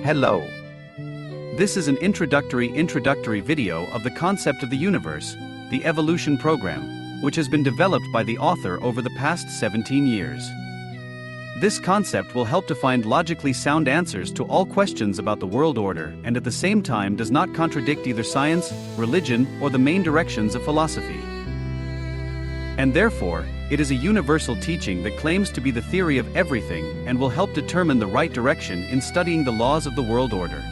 Hello. This is an introductory video of the concept of the universe, the evolution program, which has been developed by the author over the past 17 years. This concept will help to find logically sound answers to all questions about the world order and at the same time does not contradict either science, religion, or the main directions of philosophy. And therefore, it is a universal teaching that claims to be the theory of everything and will help determine the right direction in studying the laws of the world order.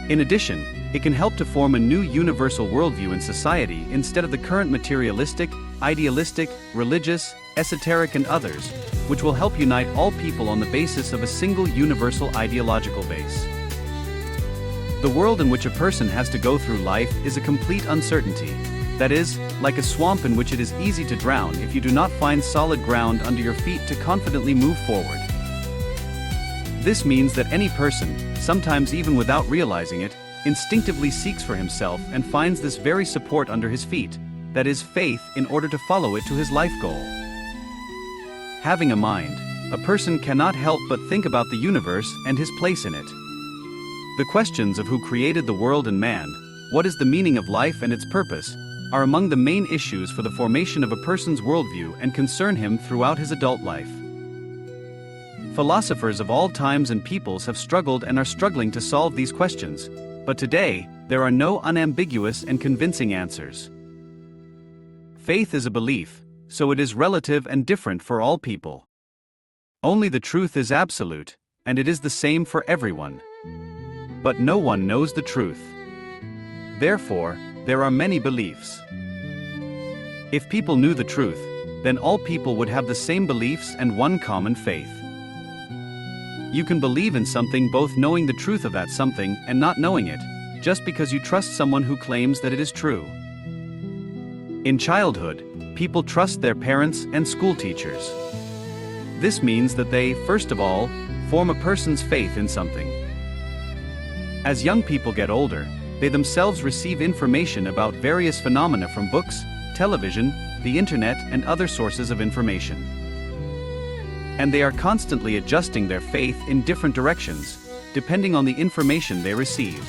In addition, it can help to form a new universal worldview in society instead of the current materialistic, idealistic, religious, esoteric and others, which will help unite all people on the basis of a single universal ideological base. The world in which a person has to go through life is a complete uncertainty. That is, like a swamp in which it is easy to drown if you do not find solid ground under your feet to confidently move forward. This means that any person, sometimes even without realizing it, instinctively seeks for himself and finds this very support under his feet, that is faith, in order to follow it to his life goal. Having a mind, a person cannot help but think about the universe and his place in it. The questions of who created the world and man, what is the meaning of life and its purpose, are among the main issues for the formation of a person's worldview and concern him throughout his adult life. Philosophers of all times and peoples have struggled and are struggling to solve these questions, but today, there are no unambiguous and convincing answers. Faith is a belief, so it is relative and different for all people. Only the truth is absolute, and it is the same for everyone. But no one knows the truth. Therefore, there are many beliefs. If people knew the truth, then all people would have the same beliefs and one common faith. You can believe in something both knowing the truth of that something and not knowing it, just because you trust someone who claims that it is true. In childhood, people trust their parents and school teachers. This means that they, first of all, form a person's faith in something. As young people get older, they themselves receive information about various phenomena from books, television, the internet, and other sources of information. And they are constantly adjusting their faith in different directions, depending on the information they receive.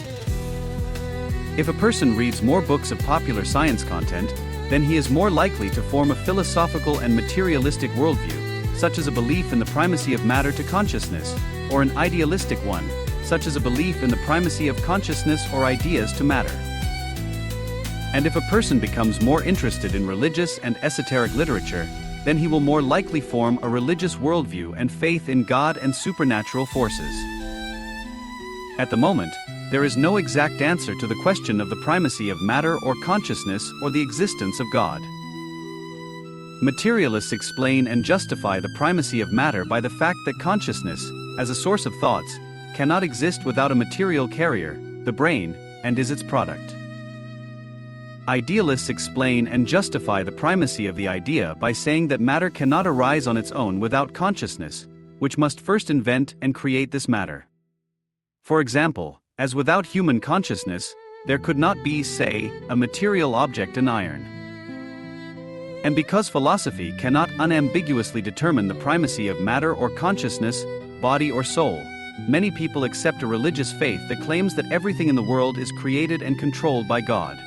If a person reads more books of popular science content, then he is more likely to form a philosophical and materialistic worldview, such as a belief in the primacy of matter to consciousness, or an idealistic one, such as a belief in the primacy of consciousness or ideas to matter. And if a person becomes more interested in religious and esoteric literature, then he will more likely form a religious worldview and faith in God and supernatural forces. At the moment, there is no exact answer to the question of the primacy of matter or consciousness or the existence of God. Materialists explain and justify the primacy of matter by the fact that consciousness, as a source of thoughts, cannot exist without a material carrier, the brain, and is its product. Idealists explain and justify the primacy of the idea by saying that matter cannot arise on its own without consciousness, which must first invent and create this matter. For example, as without human consciousness, there could not be, say, a material object in iron. And because philosophy cannot unambiguously determine the primacy of matter or consciousness, body or soul, many people accept a religious faith that claims that everything in the world is created and controlled by God.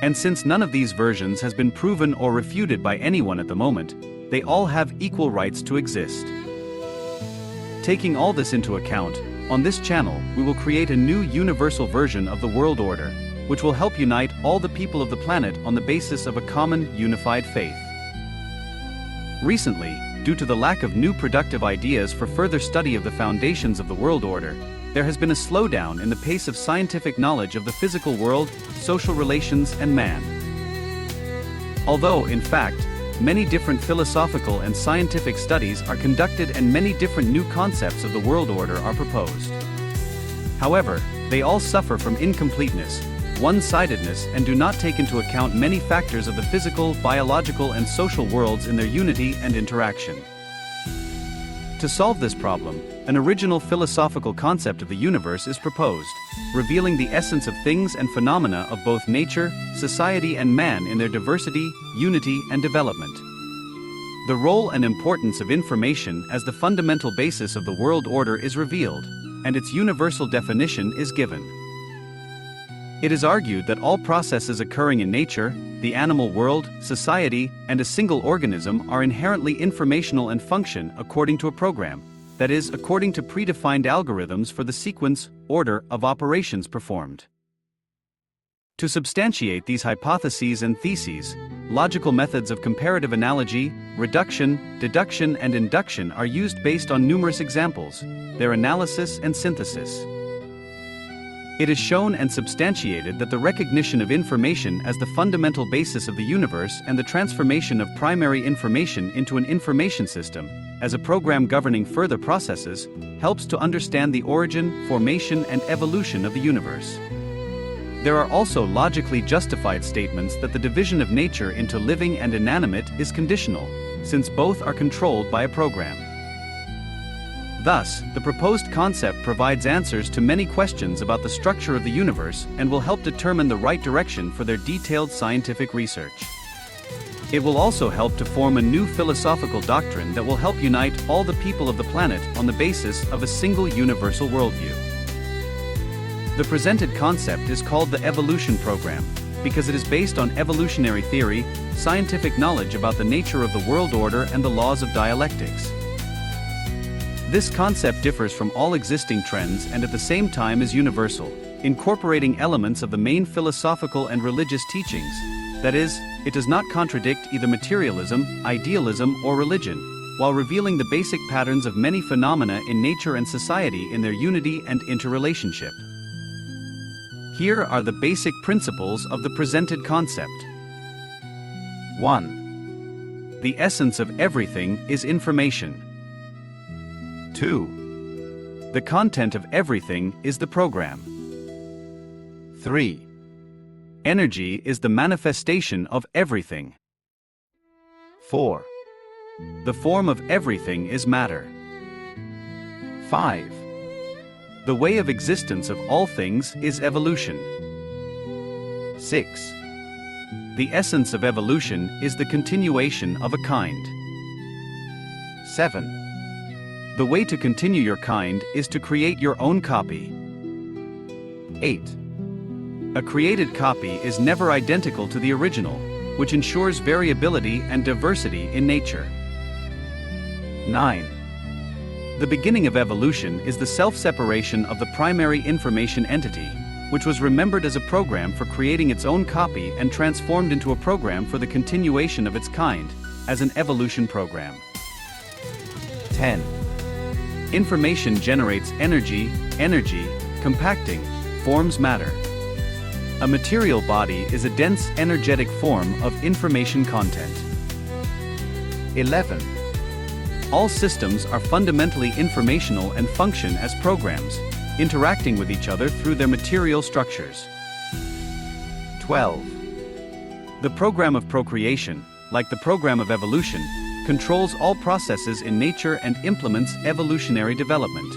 And since none of these versions has been proven or refuted by anyone at the moment, they all have equal rights to exist. Taking all this into account, on this channel we will create a new universal version of the world order, which will help unite all the people of the planet on the basis of a common, unified faith. Recently, due to the lack of new productive ideas for further study of the foundations of the world order, there has been a slowdown in the pace of scientific knowledge of the physical world, social relations, and man. Although, in fact, many different philosophical and scientific studies are conducted and many different new concepts of the world order are proposed. However, they all suffer from incompleteness, one-sidedness, and do not take into account many factors of the physical, biological, and social worlds in their unity and interaction. To solve this problem, an original philosophical concept of the universe is proposed, revealing the essence of things and phenomena of both nature, society, and man in their diversity, unity, and development. The role and importance of information as the fundamental basis of the world order is revealed, and its universal definition is given. It is argued that all processes occurring in nature, the animal world, society, and a single organism are inherently informational and function according to a program, that is, according to predefined algorithms for the sequence, order of operations performed. To substantiate these hypotheses and theses, logical methods of comparative analogy, reduction, deduction, and induction are used based on numerous examples, their analysis and synthesis. It is shown and substantiated that the recognition of information as the fundamental basis of the universe and the transformation of primary information into an information system, as a program governing further processes, helps to understand the origin, formation, and evolution of the universe. There are also logically justified statements that the division of nature into living and inanimate is conditional, since both are controlled by a program. Thus, the proposed concept provides answers to many questions about the structure of the universe and will help determine the right direction for their detailed scientific research. It will also help to form a new philosophical doctrine that will help unite all the people of the planet on the basis of a single universal worldview. The presented concept is called the evolution program, because it is based on evolutionary theory, scientific knowledge about the nature of the world order and the laws of dialectics. This concept differs from all existing trends and at the same time is universal, incorporating elements of the main philosophical and religious teachings. That is, it does not contradict either materialism, idealism, or religion, while revealing the basic patterns of many phenomena in nature and society in their unity and interrelationship. Here are the basic principles of the presented concept. 1. The essence of everything is information. 2. The content of everything is the program. 3. Energy is the manifestation of everything. 4. The form of everything is matter. 5. The way of existence of all things is evolution. 6. The essence of evolution is the continuation of a kind. 7. The way to continue your kind is to create your own copy. 8. A created copy is never identical to the original, which ensures variability and diversity in nature. 9. The beginning of evolution is the self-separation of the primary information entity, which was remembered as a program for creating its own copy and transformed into a program for the continuation of its kind, as an evolution program. 10. Information generates energy, compacting, forms matter. A material body is a dense energetic form of information content. 11. All systems are fundamentally informational and function as programs, interacting with each other through their material structures. 12. The program of procreation, like the program of evolution, controls all processes in nature and implements evolutionary development.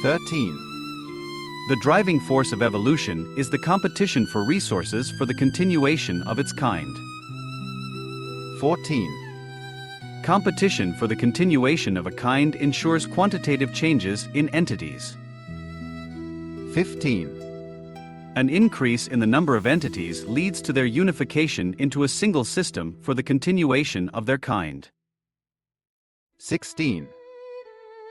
13. The driving force of evolution is the competition for resources for the continuation of its kind. 14. Competition for the continuation of a kind ensures quantitative changes in entities. 15. An increase in the number of entities leads to their unification into a single system for the continuation of their kind. 16.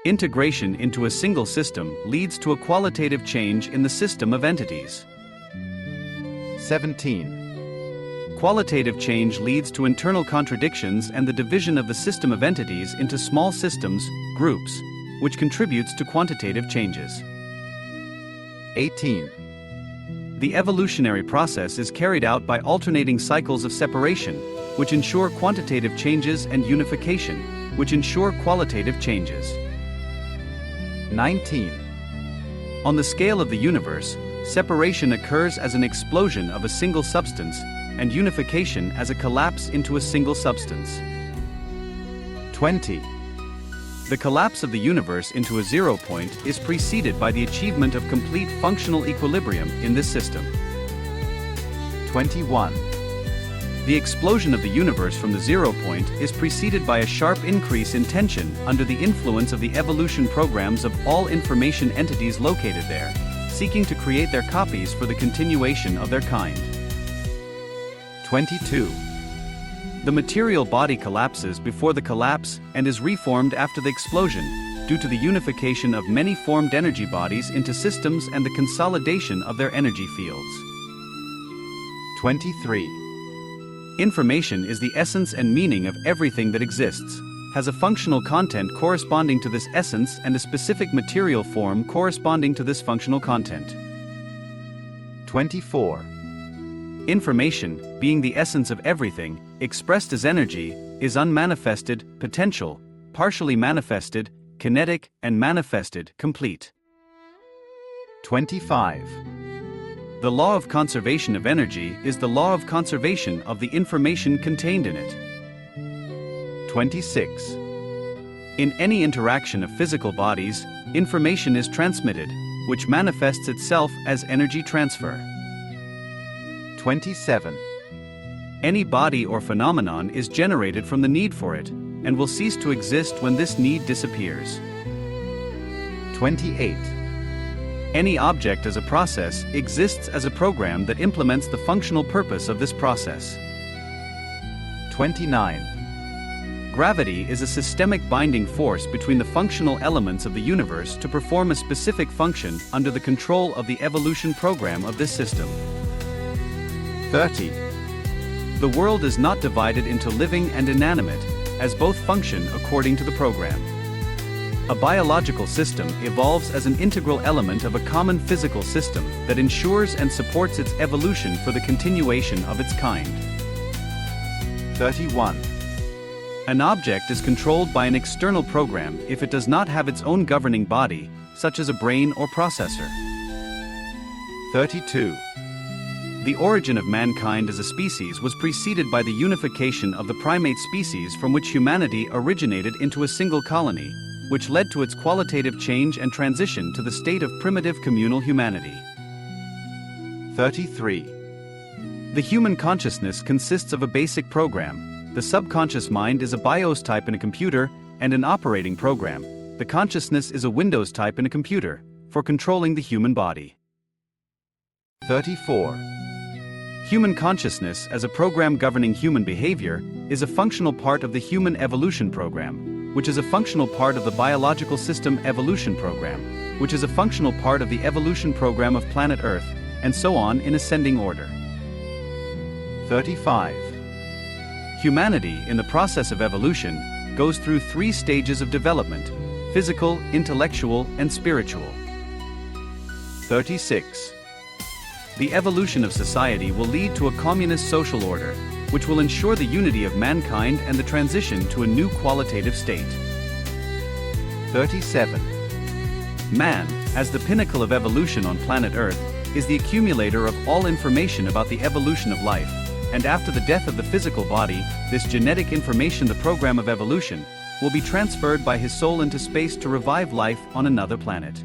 Integration into a single system leads to a qualitative change in the system of entities. 17. Qualitative change leads to internal contradictions and the division of the system of entities into small systems, groups, which contributes to quantitative changes. 18. The evolutionary process is carried out by alternating cycles of separation, which ensure quantitative changes, and unification, which ensure qualitative changes. 19. On the scale of the universe, separation occurs as an explosion of a single substance, and unification as a collapse into a single substance. 20. The collapse of the universe into a zero point is preceded by the achievement of complete functional equilibrium in this system. 21. The explosion of the universe from the zero point is preceded by a sharp increase in tension under the influence of the evolution programs of all information entities located there, seeking to create their copies for the continuation of their kind. 22. The material body collapses before the collapse and is reformed after the explosion, due to the unification of many formed energy bodies into systems and the consolidation of their energy fields. 23. Information is the essence and meaning of everything that exists, has a functional content corresponding to this essence and a specific material form corresponding to this functional content. 24. Information, being the essence of everything, expressed as energy, is unmanifested, potential, partially manifested, kinetic, and manifested, complete. 25. The law of conservation of energy is the law of conservation of the information contained in it. 26. In any interaction of physical bodies, information is transmitted, which manifests itself as energy transfer. 27. Any body or phenomenon is generated from the need for it, and will cease to exist when this need disappears. 28. Any object as a process exists as a program that implements the functional purpose of this process. 29. Gravity is a systemic binding force between the functional elements of the universe to perform a specific function under the control of the evolution program of this system. 30. The world is not divided into living and inanimate, as both function according to the program. A biological system evolves as an integral element of a common physical system that ensures and supports its evolution for the continuation of its kind. 31. An object is controlled by an external program if it does not have its own governing body, such as a brain or processor. 32. The origin of mankind as a species was preceded by the unification of the primate species from which humanity originated into a single colony, which led to its qualitative change and transition to the state of primitive communal humanity. 33. The human consciousness consists of a basic program. The subconscious mind is a BIOS type in a computer and an operating program. The consciousness is a Windows type in a computer, for controlling the human body. 34. Human consciousness as a program governing human behavior is a functional part of the human evolution program, which is a functional part of the biological system evolution program, which is a functional part of the evolution program of planet Earth, and so on in ascending order. 35. Humanity, in the process of evolution, goes through 3 stages of development: physical, intellectual, and spiritual. 36. The evolution of society will lead to a communist social order, which will ensure the unity of mankind and the transition to a new qualitative state. 37. Man, as the pinnacle of evolution on planet Earth, is the accumulator of all information about the evolution of life, and after the death of the physical body, this genetic information, the program of evolution, will be transferred by his soul into space to revive life on another planet.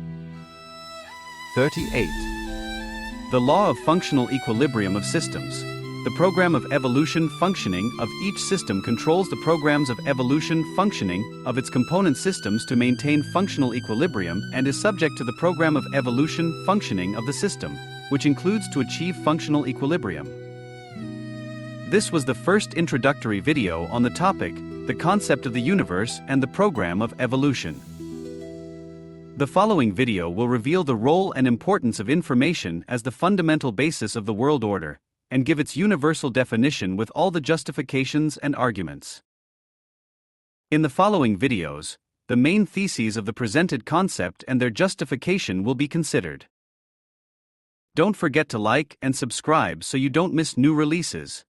38. The law of functional equilibrium of systems. The program of evolution functioning of each system controls the programs of evolution functioning of its component systems to maintain functional equilibrium and is subject to the program of evolution functioning of the system, which includes to achieve functional equilibrium. This was the first introductory video on the topic, the concept of the universe and the program of evolution. The following video will reveal the role and importance of information as the fundamental basis of the world order, and give its universal definition with all the justifications and arguments. In the following videos, the main theses of the presented concept and their justification will be considered. Don't forget to like and subscribe so you don't miss new releases.